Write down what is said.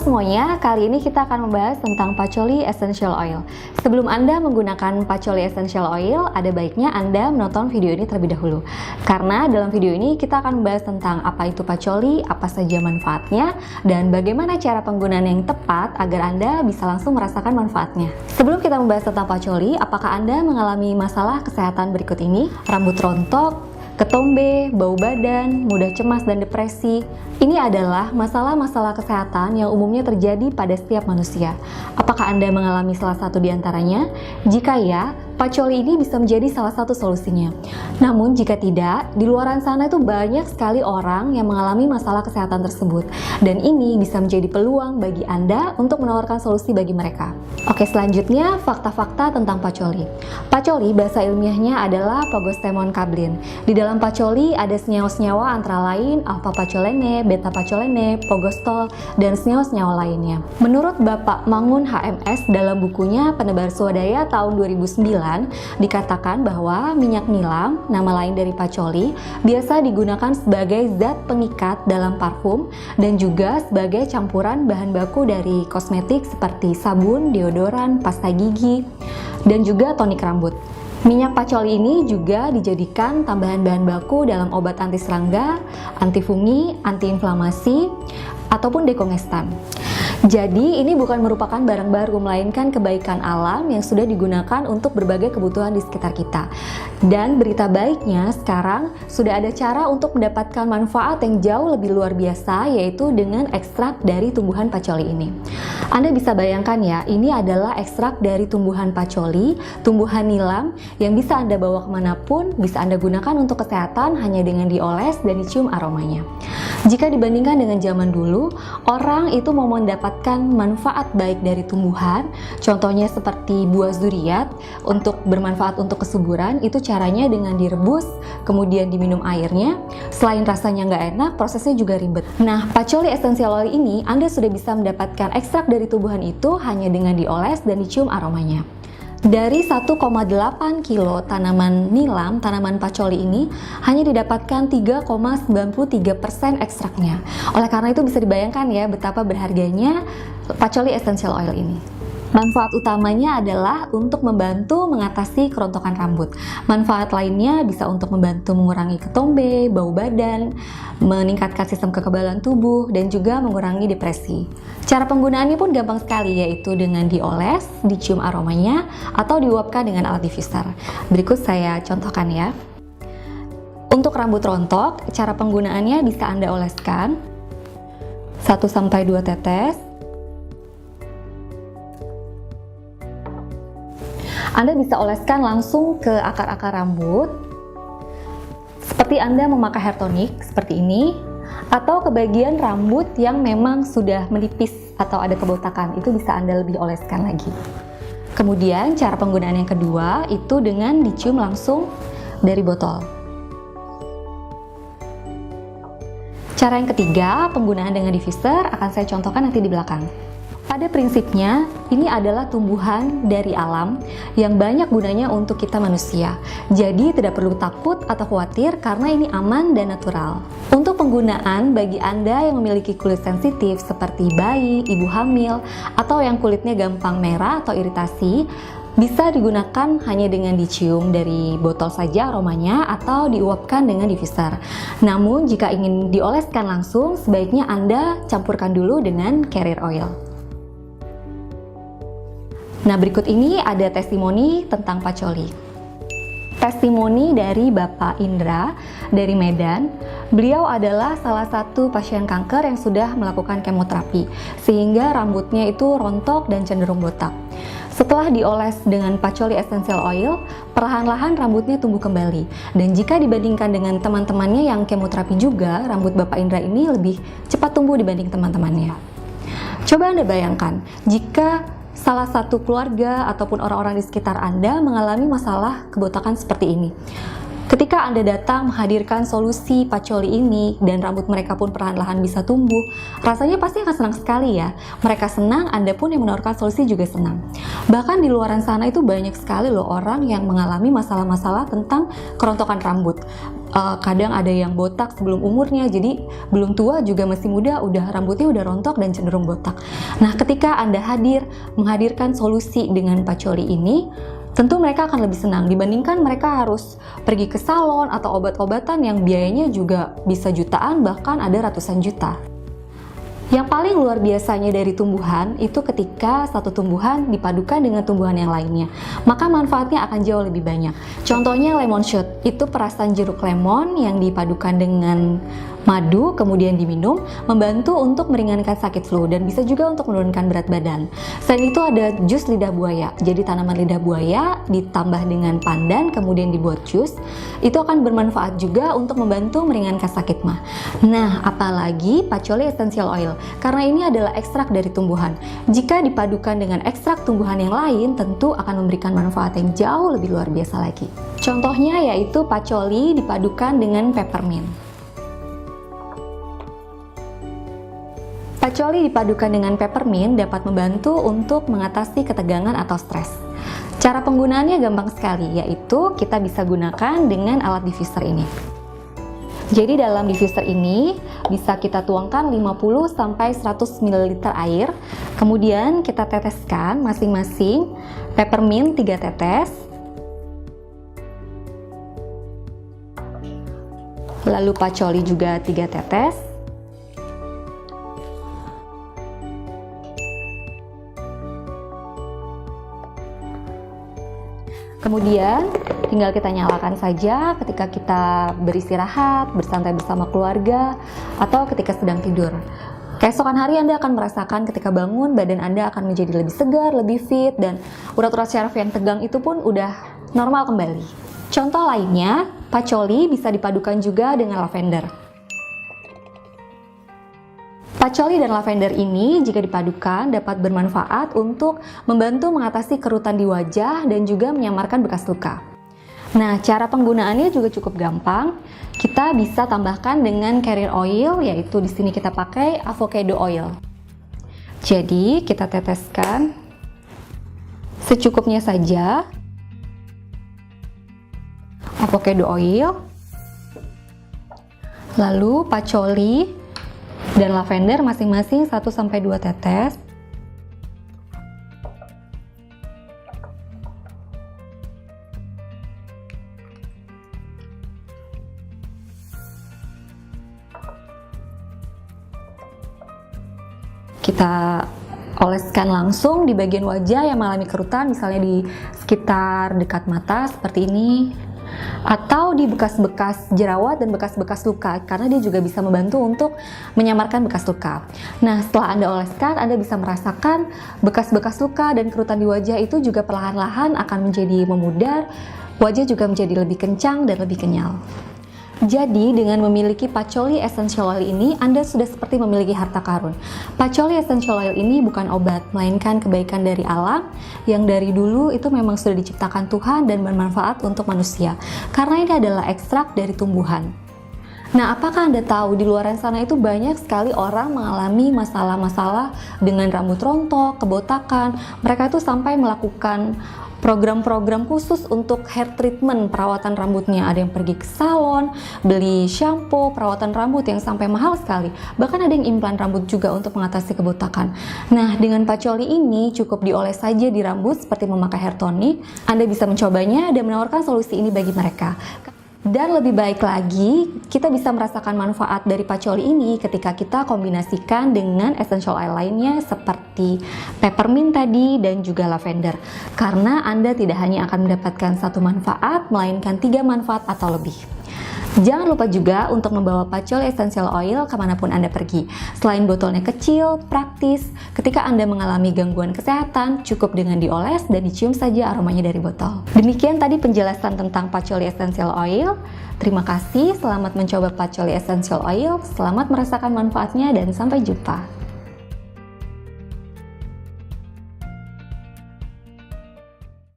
semuanya, kali ini kita akan membahas tentang Patchouli Essential Oil. Sebelum Anda menggunakan Patchouli Essential Oil, ada baiknya Anda menonton video ini terlebih dahulu. Karena dalam video ini kita akan membahas tentang apa itu Patchouli, apa saja manfaatnya, dan bagaimana cara penggunaan yang tepat agar Anda bisa langsung merasakan manfaatnya. Sebelum kita membahas tentang Patchouli, apakah Anda mengalami masalah kesehatan berikut ini? Rambut rontok, ketombe, bau badan, mudah cemas dan depresi. Ini adalah masalah-masalah kesehatan yang umumnya terjadi pada setiap manusia. Apakah Anda mengalami salah satu di antaranya? Jika ya, Patchouli ini bisa menjadi salah satu solusinya. Namun jika tidak, di luaran sana itu banyak sekali orang yang mengalami masalah kesehatan tersebut. Dan ini bisa menjadi peluang bagi Anda untuk menawarkan solusi bagi mereka. Oke, selanjutnya fakta-fakta tentang Patchouli. Patchouli bahasa ilmiahnya adalah Phagostemon cablin. Di dalam Patchouli ada senyawa-senyawa antara lain alpha-patcholene, beta-patcholene, phagostol, dan senyawa-senyawa lainnya. Menurut Bapak Mangun HMS dalam bukunya Penebar Swadaya tahun 2009, dikatakan bahwa minyak nilam, nama lain dari Patchouli, biasa digunakan sebagai zat pengikat dalam parfum dan juga sebagai campuran bahan baku dari kosmetik seperti sabun, deodoran, pasta gigi, dan juga tonik rambut. Minyak Patchouli ini juga dijadikan tambahan bahan baku dalam obat anti serangga, antifungi, antiinflamasi, ataupun dekongestan. Jadi ini bukan merupakan barang baru, melainkan kebaikan alam yang sudah digunakan untuk berbagai kebutuhan di sekitar kita. Dan berita baiknya sekarang sudah ada cara untuk mendapatkan manfaat yang jauh lebih luar biasa, yaitu dengan ekstrak dari tumbuhan Patchouli ini. Anda bisa bayangkan ya, ini adalah ekstrak dari tumbuhan Patchouli, tumbuhan nilam yang bisa Anda bawa kemanapun, bisa Anda gunakan untuk kesehatan hanya dengan dioles dan dicium aromanya. Jika dibandingkan dengan zaman dulu, orang itu mau mendapatkan manfaat baik dari tumbuhan, contohnya seperti buah zuriat, untuk bermanfaat untuk kesuburan, itu caranya dengan direbus, kemudian diminum airnya. Selain rasanya nggak enak, prosesnya juga ribet. Nah, Patchouli Essential Oil ini, Anda sudah bisa mendapatkan ekstrak dari tumbuhan itu hanya dengan dioles dan dicium aromanya. Dari 1,8 kilo tanaman nilam, tanaman Patchouli ini hanya didapatkan 3,93% ekstraknya. Oleh karena itu bisa dibayangkan ya betapa berharganya Patchouli Essential Oil ini. Manfaat utamanya adalah untuk membantu mengatasi kerontokan rambut. Manfaat lainnya bisa untuk membantu mengurangi ketombe, bau badan, meningkatkan sistem kekebalan tubuh, dan juga mengurangi depresi. Cara penggunaannya pun gampang sekali, yaitu dengan dioles, dicium aromanya, atau diuapkan dengan alat diffuser. Berikut saya contohkan ya. Untuk rambut rontok, cara penggunaannya bisa Anda oleskan 1-2 tetes. Anda bisa oleskan langsung ke akar-akar rambut, seperti Anda memakai hair tonic seperti ini, atau ke bagian rambut yang memang sudah menipis atau ada kebotakan, itu bisa Anda lebih oleskan lagi. Kemudian cara penggunaan yang kedua itu dengan dicium langsung dari botol. Cara yang ketiga, penggunaan dengan diffuser, akan saya contohkan nanti di belakang. Pada prinsipnya, ini adalah tumbuhan dari alam yang banyak gunanya untuk kita manusia. Jadi tidak perlu takut atau khawatir karena ini aman dan natural. Untuk penggunaan bagi Anda yang memiliki kulit sensitif seperti bayi, ibu hamil, atau yang kulitnya gampang merah atau iritasi, bisa digunakan hanya dengan dicium dari botol saja aromanya atau diuapkan dengan diffuser. Namun jika ingin dioleskan langsung, sebaiknya Anda campurkan dulu dengan carrier oil. Nah, berikut ini ada testimoni tentang Patchouli. Testimoni dari Bapak Indra dari Medan. Beliau adalah salah satu pasien kanker yang sudah melakukan kemoterapi, sehingga rambutnya itu rontok dan cenderung botak. Setelah dioles dengan Patchouli Essential Oil, perlahan-lahan rambutnya tumbuh kembali. Dan jika dibandingkan dengan teman-temannya yang kemoterapi juga, rambut Bapak Indra ini lebih cepat tumbuh dibanding teman-temannya. Coba Anda bayangkan, jika salah satu keluarga ataupun orang-orang di sekitar Anda mengalami masalah kebotakan seperti ini. Ketika Anda datang menghadirkan solusi Pacoli ini dan rambut mereka pun perlahan-lahan bisa tumbuh, rasanya pasti akan senang sekali ya. Mereka senang, Anda pun yang menawarkan solusi juga senang. Bahkan di luaran sana itu banyak sekali loh orang yang mengalami masalah-masalah tentang kerontokan rambut. Kadang ada yang botak sebelum umurnya, jadi belum tua juga masih muda, rambutnya udah rontok dan cenderung botak. Nah, ketika Anda menghadirkan solusi dengan Pacoli ini, tentu mereka akan lebih senang dibandingkan mereka harus pergi ke salon atau obat-obatan yang biayanya juga bisa jutaan, bahkan ada ratusan juta. Yang paling luar biasanya dari tumbuhan itu ketika satu tumbuhan dipadukan dengan tumbuhan yang lainnya, maka manfaatnya akan jauh lebih banyak. Contohnya lemon shoot, itu perasan jeruk lemon yang dipadukan dengan madu kemudian diminum, membantu untuk meringankan sakit flu dan bisa juga untuk menurunkan berat badan. Selain itu ada jus lidah buaya, jadi tanaman lidah buaya ditambah dengan pandan kemudian dibuat jus, itu akan bermanfaat juga untuk membantu meringankan sakit mah. Nah, apalagi Pacoli essential oil, karena ini adalah ekstrak dari tumbuhan. Jika dipadukan dengan ekstrak tumbuhan yang lain, tentu akan memberikan manfaat yang jauh lebih luar biasa lagi. Contohnya yaitu Pacoli dipadukan dengan peppermint. Pacoli dipadukan dengan peppermint dapat membantu untuk mengatasi ketegangan atau stres. Cara penggunaannya gampang sekali, yaitu kita bisa gunakan dengan alat diffuser ini. Jadi dalam diffuser ini bisa kita tuangkan 50-100 ml air, kemudian kita teteskan masing-masing peppermint 3 tetes, lalu Pacoli juga 3 tetes, kemudian tinggal kita nyalakan saja ketika kita beristirahat, bersantai bersama keluarga, atau ketika sedang tidur. Keesokan hari Anda akan merasakan ketika bangun, badan Anda akan menjadi lebih segar, lebih fit, dan urat-urat syaraf yang tegang itu pun udah normal kembali. Contoh lainnya, Pacoli bisa dipadukan juga dengan lavender. Pacoli dan lavender ini jika dipadukan dapat bermanfaat untuk membantu mengatasi kerutan di wajah dan juga menyamarkan bekas luka. Nah, cara penggunaannya juga cukup gampang. Kita bisa tambahkan dengan carrier oil, yaitu di sini kita pakai avocado oil. Jadi, kita teteskan secukupnya saja avocado oil, lalu Pacoli dan lavender masing-masing 1-2 tetes. Kita oleskan langsung di bagian wajah yang mengalami kerutan, misalnya di sekitar dekat mata seperti ini, atau di bekas-bekas jerawat dan bekas-bekas luka, karena dia juga bisa membantu untuk menyamarkan bekas luka. Nah, setelah Anda oleskan, Anda bisa merasakan bekas-bekas luka dan kerutan di wajah itu juga perlahan-lahan akan menjadi memudar, wajah juga menjadi lebih kencang dan lebih kenyal. Jadi, dengan memiliki Pacoli essential oil ini, Anda sudah seperti memiliki harta karun. Pacoli essential oil ini bukan obat, melainkan kebaikan dari alam yang dari dulu itu memang sudah diciptakan Tuhan dan bermanfaat untuk manusia. Karena ini adalah ekstrak dari tumbuhan. Nah, apakah Anda tahu di luaran sana itu banyak sekali orang mengalami masalah-masalah dengan rambut rontok, kebotakan. Mereka itu sampai melakukan program-program khusus untuk hair treatment, perawatan rambutnya. Ada yang pergi ke salon, beli shampoo, perawatan rambut yang sampai mahal sekali. Bahkan ada yang implan rambut juga untuk mengatasi kebotakan. Nah, dengan Pacoli ini cukup dioles saja di rambut seperti memakai hair tonic. Anda bisa mencobanya dan menawarkan solusi ini bagi mereka. Dan lebih baik lagi, kita bisa merasakan manfaat dari Pacoli ini ketika kita kombinasikan dengan essential oil lainnya seperti peppermint tadi dan juga lavender. Karena Anda tidak hanya akan mendapatkan satu manfaat, melainkan 3 manfaat atau lebih. Jangan lupa juga untuk membawa Pacoli essential oil kemanapun Anda pergi. Selain botolnya kecil, praktis, ketika Anda mengalami gangguan kesehatan, cukup dengan dioles dan dicium saja aromanya dari botol. Demikian tadi penjelasan tentang Pacoli essential oil. Terima kasih, selamat mencoba Pacoli essential oil, selamat merasakan manfaatnya dan sampai jumpa.